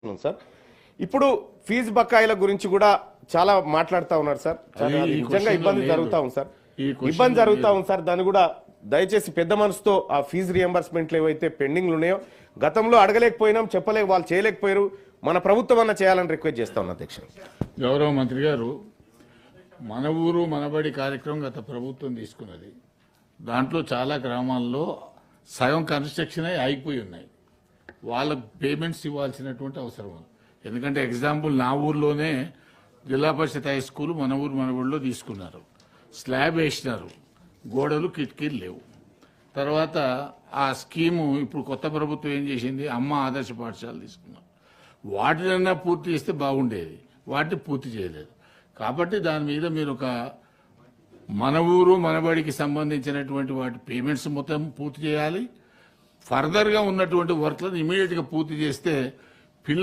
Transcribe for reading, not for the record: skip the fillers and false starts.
Sir ఇప్పుడు fee బకాయిల గురించి కూడా చాలా మాట్లాడుతా ఉన్నారు సార్. నిజంగా ఇబ్బంది జరుగుతా ఉంది సార్, ఇబ్బంది జరుగుతా ఉంది సార్. దాన్ని కూడా దయచేసి పెద్ద మనసుతో ఆ ఫీజు రియంబర్స్మెంట్లు ఏవైతే పెండింగ్లు ఉన్నాయో గతంలో అడగలేకపోయినాం, వాళ్ళు చేయలేకపోయారు, మన ప్రభుత్వం అన్న చేయాలని రిక్వెస్ట్ చేస్తా ఉన్నా అధ్యక్ష. గౌరవ మంత్రి గారు, మన ఊరు మనబడి కార్యక్రమం గత ప్రభుత్వం తీసుకున్నది. దాంట్లో చాలా గ్రామాల్లో సగం కన్స్ట్రక్షన్ అయిపోయి ఉన్నాయి. వాళ్ళకు పేమెంట్స్ ఇవ్వాల్సినటువంటి అవసరం ఉంది. ఎందుకంటే ఎగ్జాంపుల్ నా ఊర్లోనే జిల్లా పరిషత్ హై స్కూల్ మన ఊరు మనబడిలో తీసుకున్నారు. స్లాబ్ వేసినారు, గోడలు కిటికీలు లేవు. తర్వాత ఆ స్కీము ఇప్పుడు కొత్త ప్రభుత్వం ఏం చేసింది, అమ్మ ఆదర్శ పాఠశాల తీసుకున్నారు. వాటినన్నా పూర్తి చేస్తే బాగుండేది, వాటిని పూర్తి చేయలేదు. కాబట్టి దాని మీద మీరు ఒక మన ఊరు మనబడికి సంబంధించినటువంటి వాటి పేమెంట్స్ మొత్తం పూర్తి చేయాలి. ఫర్దర్గా ఉన్నటువంటి వర్క్లను ఇమీడియట్గా పూర్తి చేస్తే పిల్లలు